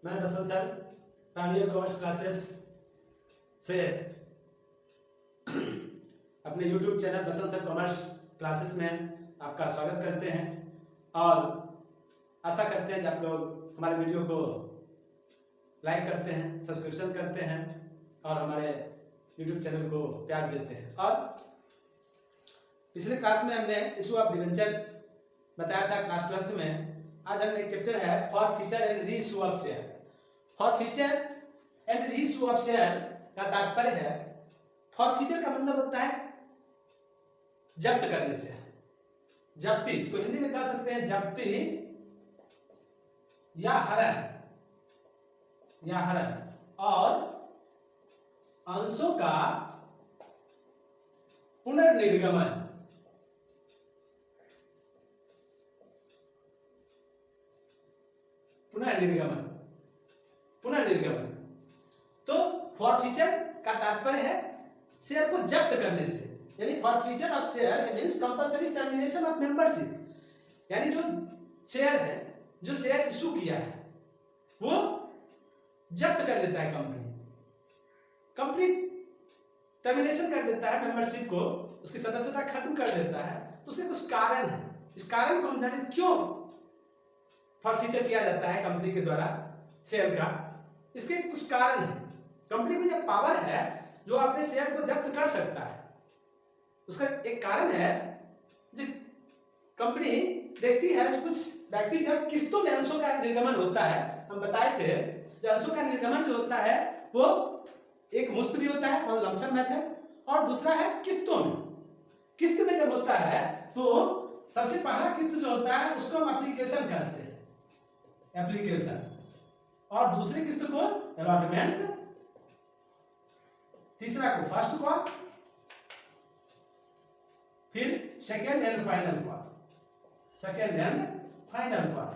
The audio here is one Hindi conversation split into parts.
मैं बसंत सर प्राणियों कॉमर्स क्लासेस से अपने YouTube चैनल बसंत सर कॉमर्स क्लासेस में आपका स्वागत करते हैं और आशा करते हैं कि आप लोग हमारे वीडियो को लाइक करते हैं, सब्सक्रिप्शन करते हैं और हमारे YouTube चैनल को प्यार देते हैं। और पिछले क्लास में हमने इशू ऑफ डिवेंचर बताया था क्लास 12 में। आज हम एक चैप्टर है for feature and re issue of share. For feature and re issue of share का तात्पर्य है, फॉर फीचर का मतलब होता है जब्त करने से, जब्ती, इसको हिंदी में कह सकते हैं जब्ती या हरण और अंशों का पुनर्निर्गमन। पुनर्निर्गमन तो फॉर फीचर का तात्पर्य है शेयर को जब्त करने से, यानी for feature of share means compulsory termination of membership, यानी जो शेयर है, जो शेयर इशू किया है वो जब्त कर देता है कंपनी टर्मिनेशन कर देता है मेंबरशिप को, उसकी सदस्यता खत्म कर देता है। तो उसके कुछ कारण है, इस कारण को हम जाने क्यों फॉर फीचर किया जाता है कंपनी के द्वारा शेयर का। इसके कुछ कारण है। कंपनी को यह पावर है जो अपने शेयर को जब्त कर सकता है। उसका एक कारण है जो कंपनी देखती है कुछ व्यक्ति जब किस्तों में अंशों का निर्गमन होता है, हम बताए थे जो अंशों का निर्गमन जो होता है वो एक मुश्त भी होता है और लमसम मेथड, और दूसरा है किस्तों में। किस्त में जब होता है तो सबसे पहला किस्त जो होता है उसको हम एप्लीकेशन कहते हैं, एप्लीकेशन, और दूसरी किस्त को अलॉटमेंट, तीसरा को फर्स्ट कॉल, फिर second and final call, second and final call.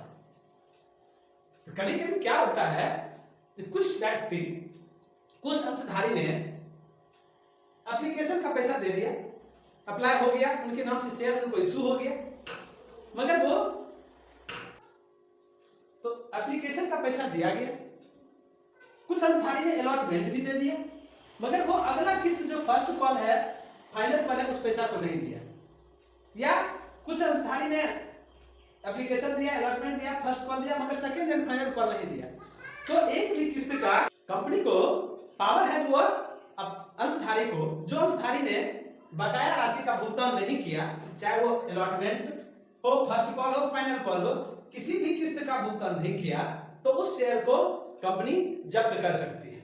तो कभी कभी क्या होता है कि कुछ व्यक्ति, कुछ अंशधारी ने एप्लीकेशन का पैसा दे दिया, अप्लाई हो गया, उनके नाम से शेयर उनको इशू हो गया, मगर वो तो एप्लीकेशन का पैसा दिया गया, कुछ अंशधारी ने अलॉटमेंट भी दे दिया, मगर वो अगला किस्त जो फर्स्ट कॉल है, फाइनल कॉल है, उस पैसा को नहीं दिया। या कुछ अंशधारी ने एप्लीकेशन दिया, अलॉटमेंट दिया, फर्स्ट कॉल दिया, मगर सेकंड एंड फाइनल कॉल नहीं दिया। तो एक भी किस्त का कंपनी को पावर है वो अंशधारी को, जो अंशधारी ने बकाया राशि का भुगतान नहीं किया, चाहे वो अलॉटमेंट हो, फर्स्ट कॉल हो, फाइनल कॉल हो, किसी भी किस्त का भुगतान नहीं किया, तो उस शेयर को कंपनी जब्त कर सकती है।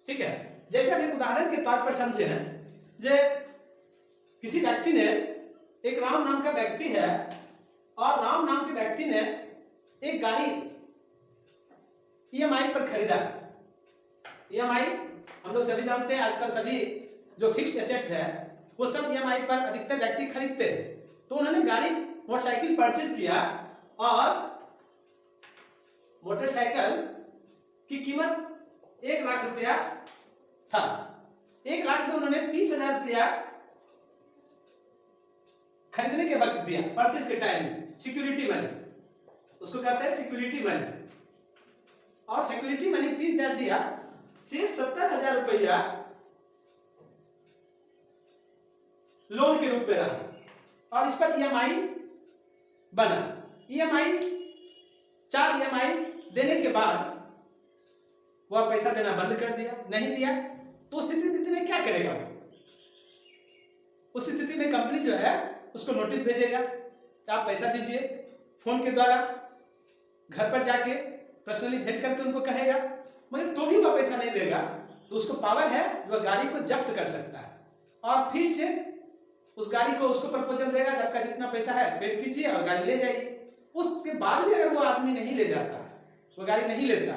ठीक है, जैसे हम एक उदाहरण के तौर पर समझे हैं, जे किसी व्यक्ति ने, एक राम नाम का व्यक्ति है और राम नाम के व्यक्ति ने एक गाड़ी ईएमआई पर खरीदा। ईएमआई हम लोग सभी जानते हैं, आजकल सभी जो फिक्स्ड एसेट्स है वो सब ईएमआई पर अधिकतर व्यक्ति खरीदते हैं। तो उन्होंने गाड़ी, मोटरसाइकिल परचेज किया और मोटरसाइकिल की कीमत 1 लाख रुपया था। 1 लाख में उन्होंने 30,000 रुपया खरीदने के वक्त दिया, परचेज के टाइम में, सिक्योरिटी मनी, उसको कहते हैं सिक्योरिटी मनी। और सिक्योरिटी मनी 30,000 दिया, शेष 70,000 रुपया लोन के रूप में रहा और इस पर ईएमआई बना। ईएमआई 4 ईएमआई देने के बाद वह पैसा देना बंद कर दिया, नहीं दिया, तो उस स्थिति में क्या करेगा? उस स्थिति में कंपनी जो है उसको नोटिस भेजेगा, आप पैसा दीजिए, फोन के द्वारा, घर पर जाके पर्सनली भेंट करके उनको कहेगा, मगर तो भी वह पैसा नहीं देगा, तो उसको पावर है वह गाड़ी को जब्त कर सकता है और फिर से उस गाड़ी को उसको प्रपोजल देगा, जब का जितना पैसा है पेड कीजिए और गाड़ी ले जाइए। उसके बाद भी अगर वो आदमी नहीं ले जाता, वो गाड़ी नहीं लेता,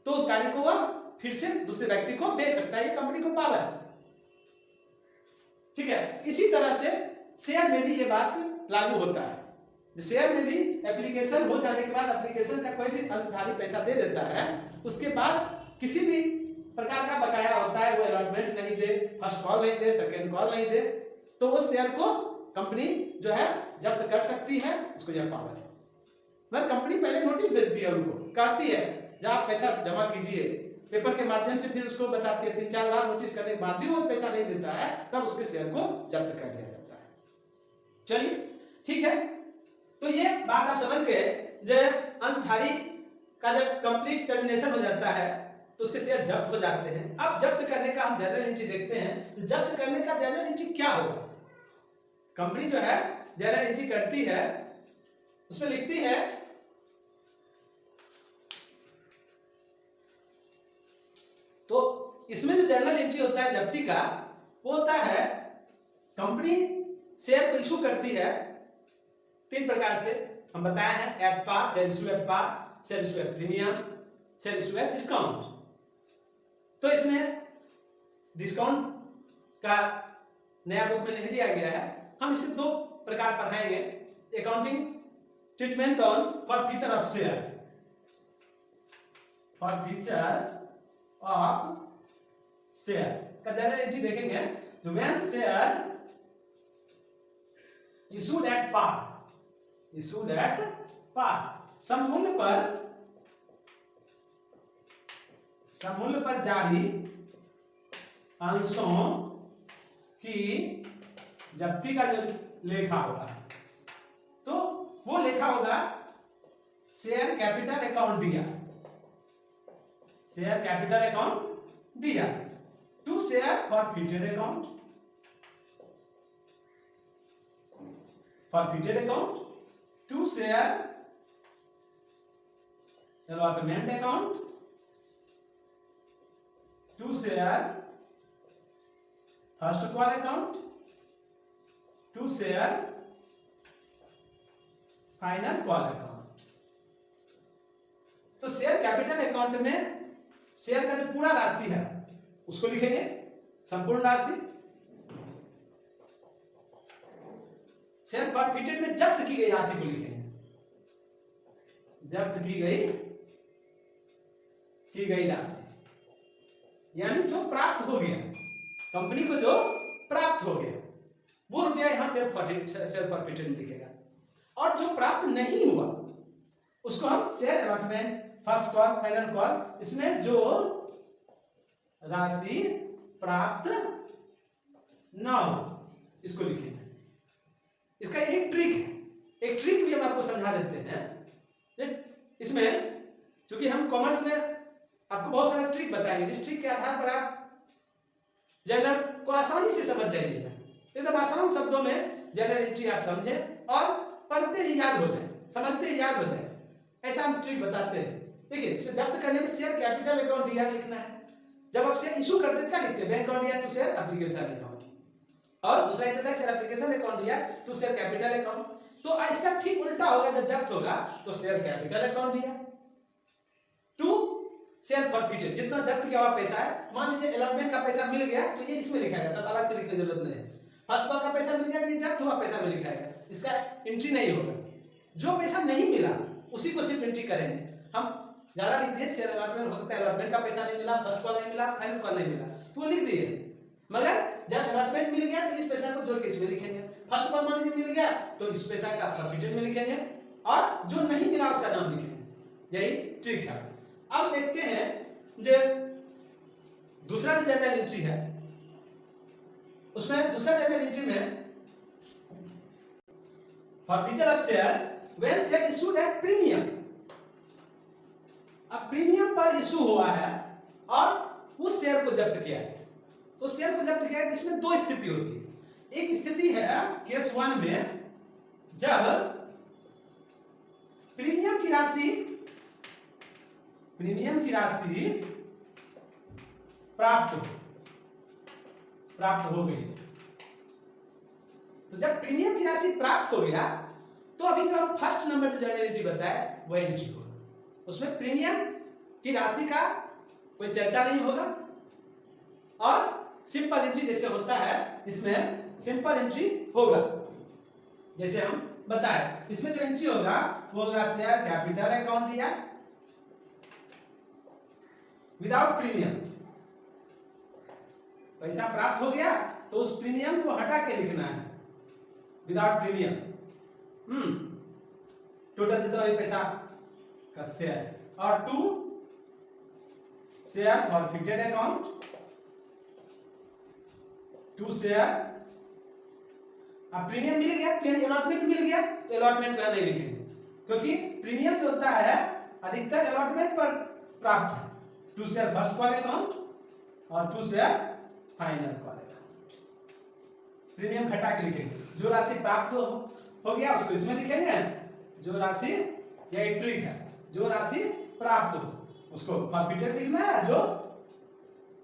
तो उस गाड़ी को वह फिर से दूसरे व्यक्ति को बेच सकता है। ये कंपनी को पावर है। ठीक है, इसी तरह से शेयर में भी ये बात लागू होता है। शेयर में भी एप्लीकेशन हो जाने के बाद, एप्लीकेशन का कोई भी अंशधारी पैसा दे देता है, उसके बाद किसी भी प्रकार का बकाया होता है, वो अलॉटमेंट नहीं दे, फर्स्ट कॉल नहीं दे, सेकेंड कॉल नहीं दे, तो उस शेयर को कंपनी जो है जब्त कर सकती है। उसको यह पावर है। मगर कंपनी पहले नोटिस भेजती है, उनको कहती है जब आप पैसा जमा कीजिए, पेपर के माध्यम से फिर उसको बताती है, 3-4 बार नोटिस करने के बाद भी वो पैसा नहीं देता है, तब उसके शेयर को जब्त कर दिया जाता है। चलिए ठीक है, तो ये बात आप समझ गए, जब अंशधारी का जब कंप्लीट टर्मिनेशन हो जाता है तो उसके शेयर जब्त हो जाते हैं। अब जब्त करने का हम जनरल एंट्री देखते हैं। जब्त करने का जनरल एंट्री क्या होगा? कंपनी जो है जनरल एंट्री करती है, उसमें लिखती है तो इसमें जो जनरल एंट्री होता है जब्ती का, वो होता है कंपनी शेयर को इशू करती है 3 प्रकार से हम बताए हैं, at par, share issue at par, share issue at premium, share issue at discount. तो इसमें डिस्काउंट का नया बुक में नहीं दिया गया है, हम इसके 2 प्रकार पढ़ाएंगे। Accounting treatment on forfeiture of share, forfeiture of share का जनरल एंट्री देखेंगे। जो when share issued at par, issued at par, सममूल्य पर जारी अंशों की जब्ती का जो लेखा होगा, तो वो लेखा होगा शेयर कैपिटल अकाउंट दिया, शेयर कैपिटल अकाउंट दिया, to share forfeited account, forfeited account, to share allotment account, to share first call account, to share final call account. तो शेयर कैपिटल अकाउंट में शेयर का जो पूरा राशि है उसको लिखेंगे, संपूर्ण राशि। शेयर फॉरफीटेड में जब्त की गई राशि को लिखेंगे, जब्त की गई राशि, यानी जो प्राप्त हो गया, कंपनी को जो प्राप्त हो गया वो रुपया यहां शेयर फॉरफीटेड में लिखेगा। और जो प्राप्त नहीं हुआ उसको हम share allotment, first call, final call, इसमें जो राशि प्राप्त ना हो इसको लिखेंगे। इसका एक ट्रिक है, एक ट्रिक भी हम आपको समझा देते हैं। इसमें चूंकि हम कॉमर्स में आपको बहुत सारे ट्रिक बताएंगे, जिस ट्रिक के आधार पर आप जनरल को आसानी से समझ जाइएगा। एकदम आसान शब्दों में जनरल एंट्री आप समझें और पढ़ते ही याद हो जाए, समझते ही याद हो जाए, ऐसा हम ट्रिक बताते हैं। देखिए, इसमें जब्त करने में शेयर कैपिटल अकाउंट दिया लिखना है। जब आप शेयर इशू करते हैं क्या लिखते हैं? Bank on year to share application account, और दूसरा देता है शेयर एप्लीकेशन अकाउंट दिया टू शेयर कैपिटल अकाउंट। तो इसका ठीक उल्टा होगा, जब जब्त होगा तो शेयर कैपिटल अकाउंट दिया टू शेयर फॉरफीटेड, जितना जब्त किया हुआ पैसा है, मान लीजिए अलॉटमेंट का पैसा मिल गया तो ये इसमें लिखा जाता है, अलग से लिखने की जरूरत नहीं है। फर्स्ट कॉल का पैसा मिल गया, ये जब्त हुआ पैसा में लिखा है, इसका एंट्री नहीं होगा। जो पैसा नहीं मिला उसी को सिर्फ एंट्री करेंगे। हम ज्यादा लिख दिए, शेयर अलॉटमेंट हो सकता है अलॉटमेंट का पैसा नहीं मिला, फर्स्ट कॉल नहीं मिला, फाइनल कॉल नहीं मिला, तो लिख दिए। मगर जब अलॉटमेंट मिल गया तो इस पैसा को जोड़ के इसमें लिखेंगे, फर्स्ट कॉल मान लीजिए मिल गया तो इस पैसा का फॉरफीटेड में लिखेंगे, और जो नहीं मिला उसका नाम लिखेंगे। यही ट्रिक है। अब देखते हैं जो दूसरा जो जनरल एंट्री है, उसमें दूसरा जनरल एंट्री में forfeiture of share when share issued eight premium. अब प्रीमियम पर इशू हुआ है और उस शेयर को जब्त किया गया, तो शेयर को जब्त किया गया, इसमें 2 स्थिति होती है। एक स्थिति है केस 1 में, जब प्रीमियम की राशि प्राप्त हो गई। तो जब प्रीमियम की राशि प्राप्त हो गया तो अभी जो हम फर्स्ट नंबर जो जनरल एंट्री बताया वो एंट्री होगा। उसमें प्रीमियम की राशि का कोई चर्चा नहीं होगा, और सिंपल एंट्री जैसे होता है इसमें सिंपल एंट्री होगा। जैसे हम बताए, इसमें जो एंट्री होगा वो होगा शेयर कैपिटल अकाउंट दिया विदाउट प्रीमियम। पैसा प्राप्त हो गया तो उस प्रीमियम को हटा के लिखना है, विदाउट प्रीमियम। टोटल जितना भी पैसा का शेयर है, और 2 शेयर फॉरफिटेड अकाउंट, 2 शेयर। अब प्रीमियम मिल गया, फिर अलॉटमेंट मिल गया, तो अलॉटमेंट को नहीं लिखेंगे क्योंकि प्रीमियम जो होता है अधिकतर अलॉटमेंट पर प्राप्त है। 2 शेयर फर्स्ट कॉल अकाउंट और 2 share final call account. Premium घटा के लिखेंगे, जो राशि प्राप्त हो गया उसको इसमें लिखेंगे, जो राशि या एक ट्रिक है, जो राशि प्राप्त हो उसको फॉरफिटेड लिखना है, जो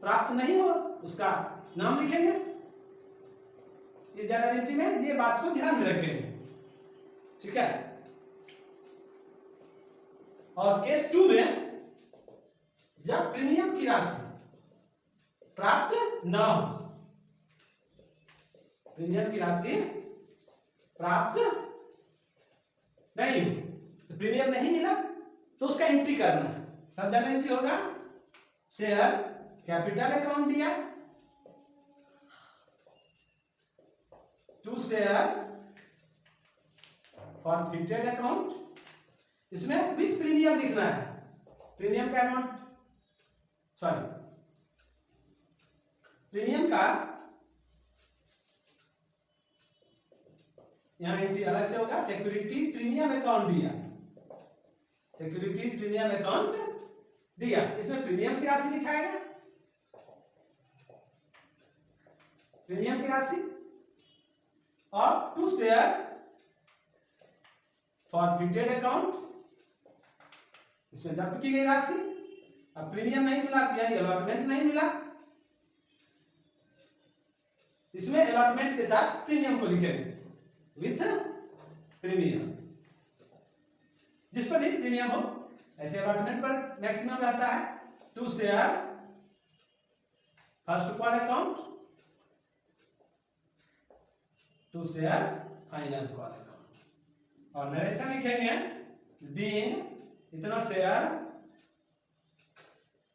प्राप्त नहीं हो उसका नाम लिखेंगे। इस जनरलिटी में ये बात को ध्यान में रखेंगे, ठीक है। और केस 2 में जब प्रीमियम की राशि प्राप्त न हो, प्रीमियम की राशि प्राप्त नहीं हो, तो प्रीमियम नहीं मिला तो उसका एंट्री करना है। तब जनरल एंट्री होगा शेयर कैपिटल अकाउंट दिया, 2 शेयर फॉरफिटेड अकाउंट, इसमें विथ प्रीमियम लिखना है। प्रीमियम का अमाउंट, सॉरी प्रीमियम का यहां एंट्री अलग से होगा, सिक्योरिटी प्रीमियम अकाउंट दिया, सिक्योरिटी प्रीमियम अकाउंट दिया, इसमें प्रीमियम की राशि लिखाएगा, प्रीमियम की राशि, और 2 शेयर फॉरफिटेड अकाउंट, इसमें जब्त की गई राशि। अब प्रीमियम नहीं मिला यानी अलॉटमेंट नहीं मिला, इसमें अलॉटमेंट के साथ प्रीमियम को लिखेंगे विथ प्रीमियम, जिस पर भी प्रीमियम हो। ऐसे अलॉटमेंट पर मैक्सिमम रहता है 2 share first call account, 2 share final call account, और नरेशन लिखेंगे बीइंग इतना share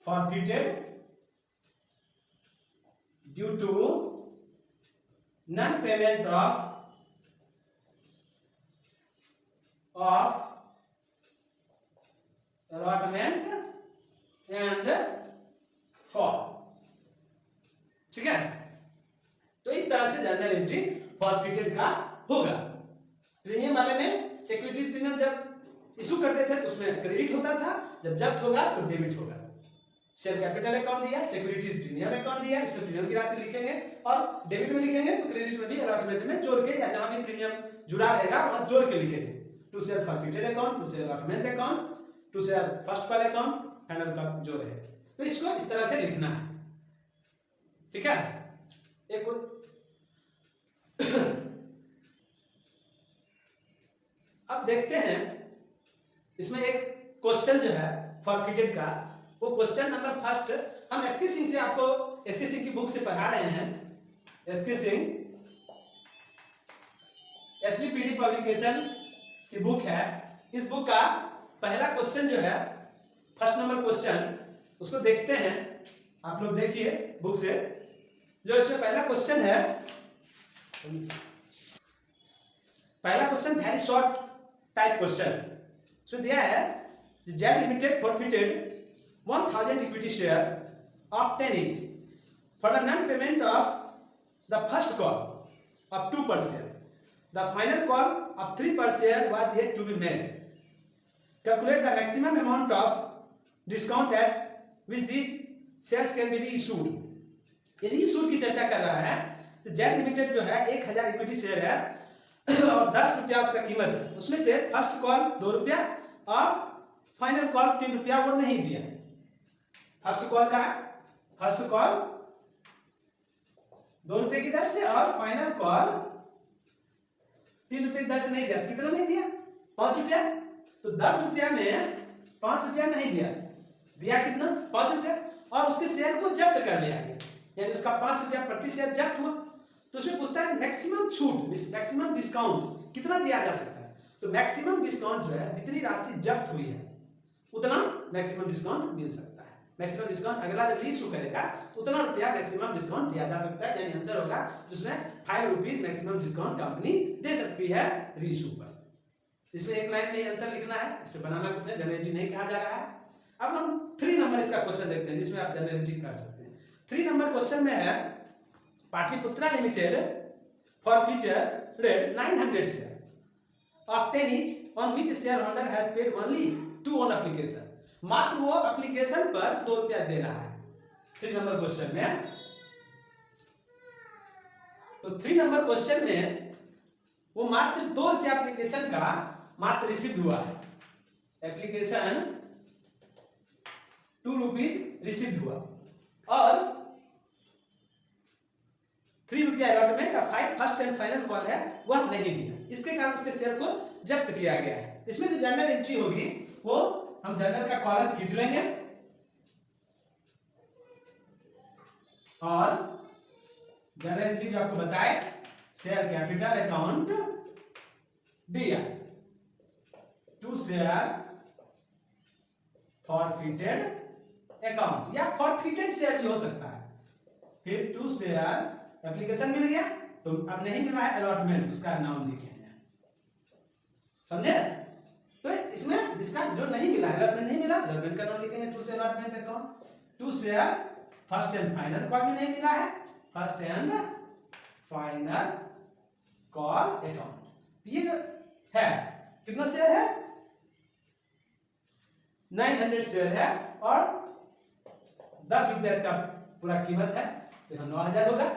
forfeited due to non payment of allotment and call, ठीक है। तो इस तरह से जनरल एंट्री फॉरफिटेड का होगा। प्रीमियम वाले में सिक्योरिटी प्रीमियम जब इशू करते थे तो उसमें क्रेडिट होता था, जब जब्त होगा तो डेबिट होगा। शेयर कैपिटल अकाउंट दिया, सिक्योरिटी प्रीमियम अकाउंट दिया, इसमें प्रीमियम की राशि लिखेंगे, और डेबिट में लिखेंगे तो क्रेडिट में भी अलॉटमेंट में जोड़ के, या जहां भी प्रीमियम जुड़ा रहेगा वहां जोड़ के लिखेंगे। 2 share forfeited account, 2 share allotment account, 2 share first call account, final का जो रहे, तो इसको इस तरह से लिखना है, ठीक है। एक अब देखते हैं इसमें एक क्वेश्चन जो है फॉरफिटेड का, वो क्वेश्चन नंबर फर्स्ट हम एसके सिंह से, आपको एसके सिंह की बुक से पढ़ा रहे हैं। एसके सिंह एसवीपीडी पब्लिकेशन की बुक है। इस बुक का पहला क्वेश्चन जो है, फर्स्ट नंबर क्वेश्चन, उसको देखते हैं। आप लोग देखिए बुक से, जो इसमें पहला क्वेश्चन है, पहला question very short type question. So दिया है Z limited forfeited 1000 equity share of 10 each for the non-payment of the first call of 2 per share. The final call of 3 per share was yet to be made. Calculate the maximum amount of discount at which these shares can be reissued. ये reissued की चर्चा कर रहा है। तो जेड लिमिटेड जो है 1000 इक्विटी शेयर है और 10 रुपया उसका कीमत है। उसमें से फर्स्ट कॉल 2 रुपया और फाइनल कॉल 3 रुपया वो नहीं दिया। फर्स्ट कॉल का फर्स्ट कॉल 2 रुपए की दर से और फाइनल कॉल 3 रुपए की दर से नहीं दिया। कितना नहीं दिया? 5 रुपया। तो 10 रुपया में 5 रुपया नहीं दिया, दिया कितना? 5 रुपया। और उसके शेयर को जब्त कर लिया गया, यानी उसका 5 रुपया प्रति शेयर जब्त हुआ। तो उसमें पूछता है मैक्सिमम छूट, मैक्सिमम डिस्काउंट कितना दिया जा सकता है। तो मैक्सिमम डिस्काउंट जो है, जितनी राशि जब्त हुई है उतना मैक्सिमम डिस्काउंट मिल सकता है। मैक्सिमम डिस्काउंट अगला जब रीइश्यू करेगा तो उतना रुपया मैक्सिमम डिस्काउंट दिया जा सकता है, यानी आंसर होगा जिसमें 5 रुपीज मैक्सिमम डिस्काउंट कंपनी दे सकती है रीइश्यू पर। इसमें एक लाइन में आंसर लिखना है, इसमें बनाना कुछ है, जनरल एंट्री नहीं कहा जा रहा है। अब हम 3 नंबर इसका क्वेश्चन देखते हैं जिसमें आप जनरल एंट्री कर सकते हैं। 3 नंबर क्वेश्चन में है Pataliputra limited forfeited 900 share of 10 each on which shareholder has paid only 2 on application। मात्र वो एप्लीकेशन पर 2 रुपया दे रहा है 3 नंबर क्वेश्चन में। तो 3 नंबर क्वेश्चन में वो मात्र 2 रुपया एप्लीकेशन का मात्र रिसीव हुआ है, एप्लीकेशन 2 रुपीज रिसीव हुआ और 3 रुपया अलॉटमेंट का 5 फर्स्ट एंड फाइनल कॉल है वह नहीं दिया, इसके कारण उसके शेयर को जब्त किया गया है। इसमें जो जर्नल एंट्री होगी वो हम जर्नल का कॉलम खींच लेंगे और जर्नल एंट्री जो आपको बताए शेयर कैपिटल अकाउंट दिया टू शेयर फॉरफिटेड अकाउंट या फॉरफिटेड शेयर भी हो सकता है। फिर टू शेयर एप्लीकेशन मिल गया तो अब नहीं मिला है अलॉटमेंट, उसका नाम लिखेंगे, समझे? तो इसमें जिसका जो नहीं मिला अलॉटमेंट नहीं मिला, अलॉटमेंट का नाम लिखेंगे to share allotment account. To share first and final call भी नहीं मिला है, first and final call account. ये जो है कितना शेयर है 900 शेयर है और 10 रुपया इसका पूरा कीमत है, तो 9000 होगा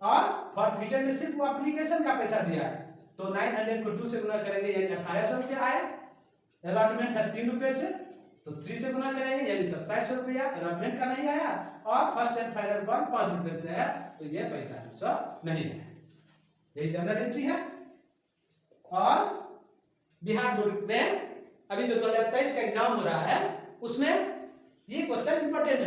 और फॉरफिटेड में सिर्फ वो एप्लीकेशन का पैसा दिया है तो 900 को 2 से गुना करेंगे यानी 1800 रुपया आया। अलॉटमेंट है 3 रुपये से तो 3 से गुना करेंगे यानी 2700 रुपया, अलॉटमेंट का नहीं आया और फर्स्ट एंड फाइनल कॉल 5 रुपये से है तो ये 4500 नहीं है। यही जनरल एंट्री है। और बिहार बोर्ड में अभी जो 2023 का एग्जाम हो रहा है उसमें ये क्वेश्चन इंपॉर्टेंट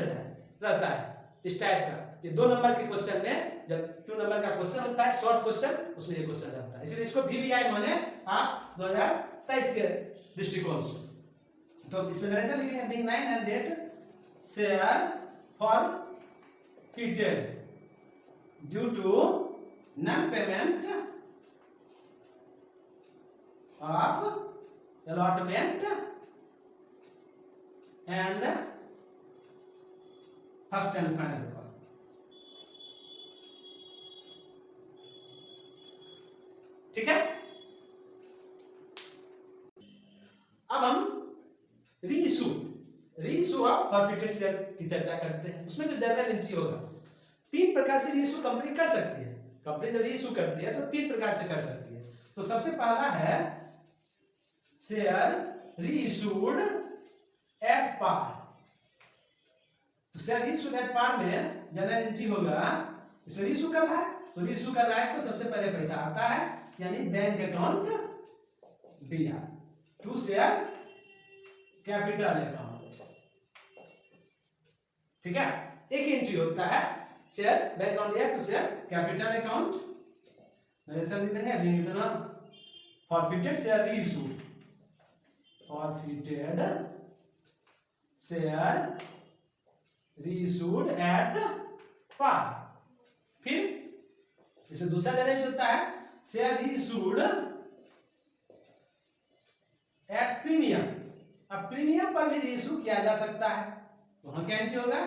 रहता है इस टाइप का। ये 2 नंबर के क्वेश्चन में जब 2 नंबर का क्वेश्चन होता है शॉर्ट क्वेश्चन उसमें ये क्वेश्चन रहता है, इसलिए इसको VVI माने आप 2023 के दृष्टिकोण से। तो इसमें नरेशन लिखेंगे being 900 share forfeited due to non payment of allotment and first and final call। ठीक है। अब हम रीइशू ऑफ फॉरफिटेड शेयर की चर्चा करते हैं। उसमें जो जर्नल एंट्री होगा 3 प्रकार से रीइशू कंपनी कर सकती है। कंपनी जब रीइशू करती है तो 3 प्रकार से कर सकती है। तो सबसे पहला है शेयर रीइशूड एट पार। तो शेयर रीइशूड एट पार में जनरल एंट्री होगा, इसमें रीइशू कर रहा है तो रीइशू कर रहा है तो सबसे पहले पैसा आता है यानी बैंक अकाउंट दिया टू शेयर कैपिटल अकाउंट। ठीक है, एक एंट्री होता है शेयर बैंक अकाउंट दिया to share capital account. Narration लिख देंगे अभी इतना forfeited share reissued forfeited share reissued at par. फिर इसमें दूसरा जनरेट होता है शेयर रीइशूड एट प्रीमियम। अब प्रीमियम पर भी रीइशू किया जा सकता है तो वहां क्या एंट्री होगा,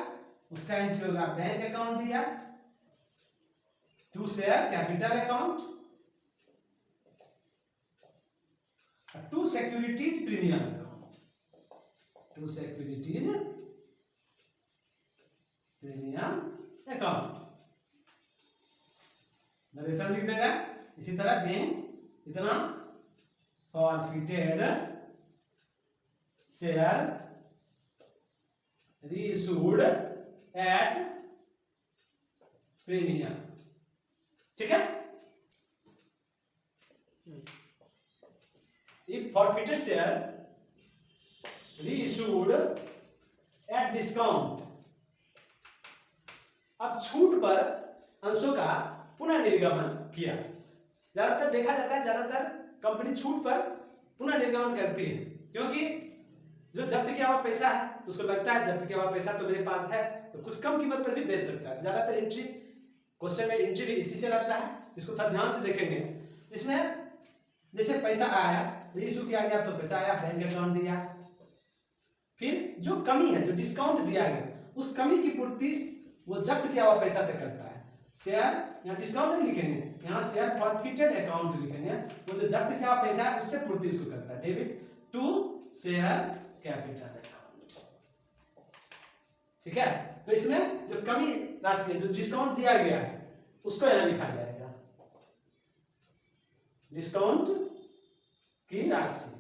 उसका एंट्री होगा बैंक अकाउंट दिया to share capital account to securities premium account, to securities premium account. Narration लिख देगा इसी तरह बैंक इतना forfeited share reissued at premium. ठीक है। If forfeited share reissued at discount। अब छूट पर अंशों का पुनः निर्गमन किया। ज्यादातर देखा जाता है ज्यादातर कंपनी छूट पर पुनः निर्गमन करती है क्योंकि जो जब्त किया हुआ पैसा है तो उसको लगता है जब्त किया हुआ पैसा तो मेरे पास है तो कुछ कम कीमत पर भी बेच सकता है। ज्यादातर एंट्री क्वेश्चन में एंट्री भी इसी से रहता है, इसको थोड़ा ध्यान से देखेंगे। इसमें जैसे पैसा आया रीइशू किया गया तो पैसा आया, बैंक अकाउंट दिया। फिर जो कमी है, जो डिस्काउंट दिया गया, उस कमी की पूर्ति वो जब्त किया हुआ पैसा से करता है। शेयर, यहाँ डिस्काउंट नहीं लिखेंगे, यहाँ शेयर फॉरफिटेड अकाउंट लिखेंगे। वो जो जब्त किया हुआ पैसा है उससे पूर्ति इसको करता है। Debit to share capital account. ठीक है, तो इसमें जो कमी राशि है, जो डिस्काउंट दिया गया है, उसको यहां लिखा जाएगा, डिस्काउंट की राशि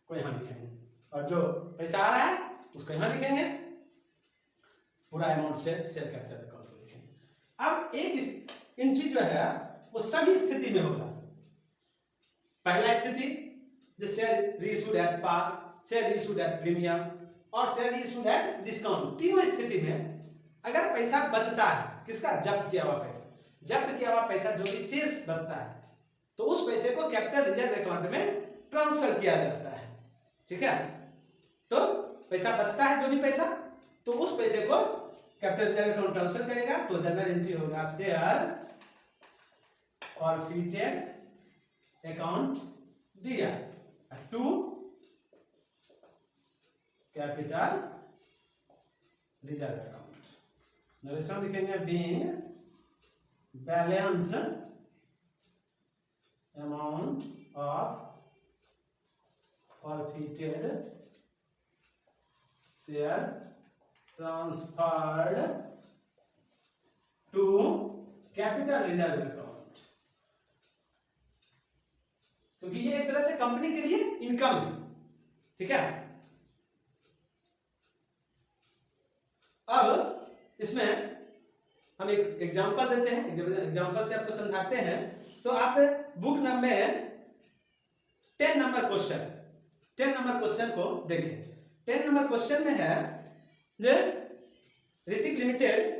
को यहां लिखेंगे, और जो पैसा आ रहा है उसको यहां लिखेंगे, पूरा अमाउंट से शेयर कैपिटल अकाउंट को लिखेंगे। अब एक एंट्री जो है वो सभी स्थिति में होगा। पहला स्थिति जो share reissued at par, share reissued at premium और शेयर रीइशूड एट डिस्काउंट, तीनों स्थिति में अगर पैसा बचता है, किसका, जब्त किया हुआ पैसा, जब्त किया हुआ पैसा जो भी शेष बचता है, तो उस पैसे को कैपिटल रिजर्व अकाउंट में ट्रांसफर किया जाता है। ठीक है, तो पैसा बचता है, जो भी पैसा, तो उस पैसे को कैपिटल रिजर्व अकाउंट ट्रांसफर करेगा। तो जनरल एंट्री होगा शेयर फॉरफिटेड अकाउंट दिया to capital reserve account. Narration लिखेंगे being balance amount of forfeited share transferred to capital reserve account, क्योंकि ये एक तरह से कंपनी के लिए इनकम है। ठीक है, अब इसमें हम एक एग्जांपल देते हैं, एग्जांपल से आपको समझाते हैं। तो आप बुक में 10 नंबर क्वेश्चन, 10 नंबर क्वेश्चन को देखें। 10 नंबर क्वेश्चन में है जे ऋतिक लिमिटेड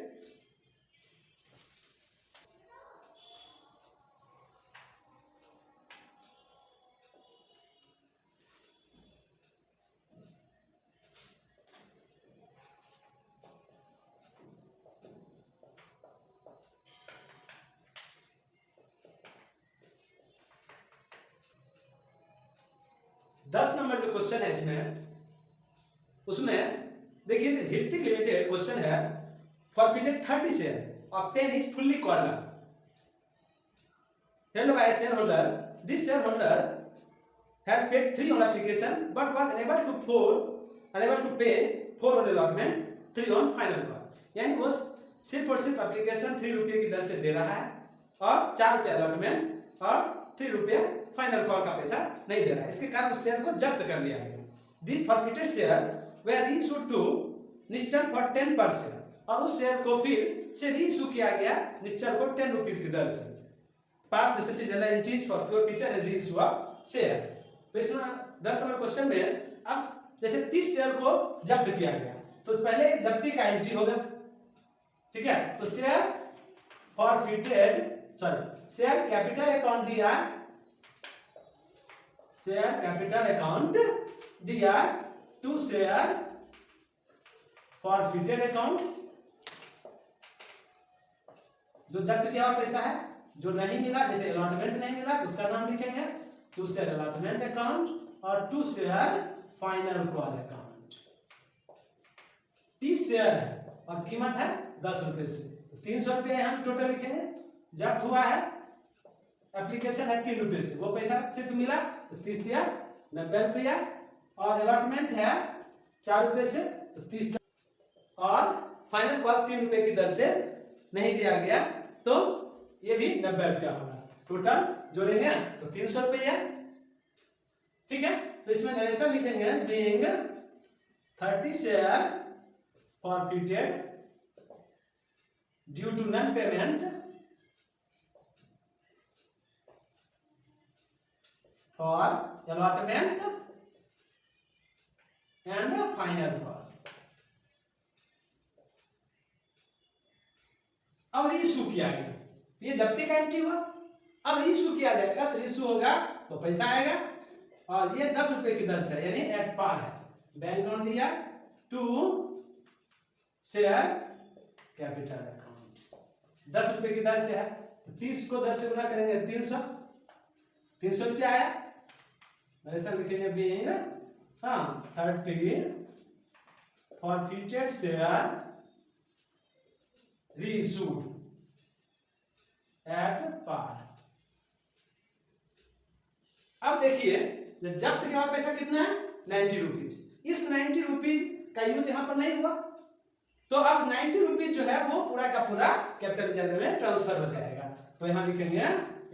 दस नंबर जो क्वेश्चन है इसमें, उसमें देखिए ऋतिक लिमिटेड क्वेश्चन है forfeited 30 share of 10 is fully corner held by a shareholder. This shareholder has paid 3 on application but was unable to pay 4 on allotment, 3 on final call. यानी वो सिर्फ और सिर्फ एप्लीकेशन 3 रुपये की दर से दे रहा है और 4 रुपये अलॉटमेंट और 3 रुपये फाइनल कॉल का पैसा नहीं दे रहा है। इसके कारण उस शेयर को जब्त कर लिया गया। This forfeited share were reissued to Nishchal for 10%, और उस शेयर को फिर से रीइशू किया गया निश्चल को 10 रुपीज की दर से। पास necessary general entries for forfeiture and reissue of share. तो इसमें 10 नंबर क्वेश्चन में अब जैसे 30 शेयर को जब्त किया गया, तो पहले जब्ती का एंट्री होगा। ठीक है, तो share forfeited, share capital account दिया, शेयर कैपिटल अकाउंट दिया टू शेयर फॉरफिटेड अकाउंट, जो जब्त किया हुआ पैसा है, जो नहीं मिला, जैसे अलॉटमेंट नहीं मिला तो उसका नाम लिखेंगे टू शेयर अलॉटमेंट अकाउंट, और to share final call account. 30 share है और कीमत है 10 रुपए से, 300 रुपये हम टोटल लिखेंगे। जब्त हुआ है, एप्लीकेशन है 3 रुपए से, वो पैसा सिर्फ मिला तो 30 दिया 90 रुपया, और अलॉटमेंट है 4 रुपए से तो 30, और फाइनल कॉल 3 रुपए की दर से नहीं दिया गया तो ये भी 90 रुपया होगा। टोटल जोड़ेंगे तो 300 रुपया। ठीक है, तो इसमें नरेशन लिखेंगे being 30 share forfeited due to non payment for allotment and final call. अब रीइशू किया गया, ये जब्ती का एंट्री हुआ। अब रीइशू किया जाएगा तो रीइशू होगा तो पैसा आएगा, और ये 10 रुपए की दर से, यानी एट पार है। बैंक अकाउंट दिया टू शेयर कैपिटल अकाउंट, 10 रुपए की दर से है तो 30 को 10 से गुना करेंगे 300 रुपया आया, नरेशन लिखेंगे बीइंग, हाँ 30 forfeited share reissued at par. अब देखिए जब्त के बाद पैसा कितना है 90 रुपीज। इस 90 रुपीज का यूज यहां पर नहीं हुआ, तो अब 90 रुपीज जो है वो पूरा का पूरा कैपिटल रिजर्व में ट्रांसफर हो जाएगा। तो यहां लिखेंगे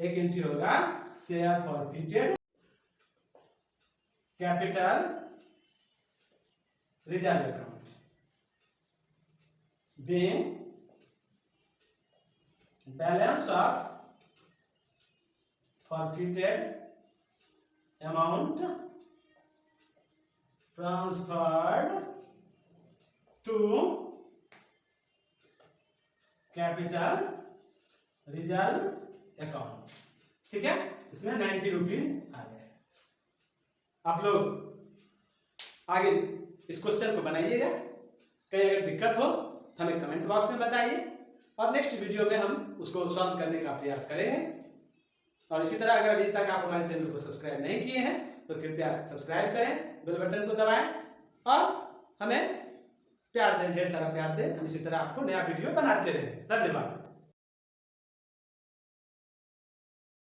एक एंट्री होगा share forfeited capital reserve account being balance of forfeited amount transferred to capital reserve account। ठीक है, इसमें 90 रुपीज आ गए। आप लोग आगे इस क्वेश्चन को बनाइएगा, कहीं अगर दिक्कत हो तो हमें कमेंट बॉक्स में बताइए और नेक्स्ट वीडियो में हम उसको सॉल्व करने का प्रयास करेंगे। और इसी तरह अगर अभी तक आप हमारे चैनल को सब्सक्राइब नहीं किए हैं तो कृपया सब्सक्राइब करें, बेल बटन को दबाएं और हमें प्यार दें, ढेर सारा प्यार दें। हम इसी तरह आपको नया वीडियो बनाते रहें। धन्यवाद।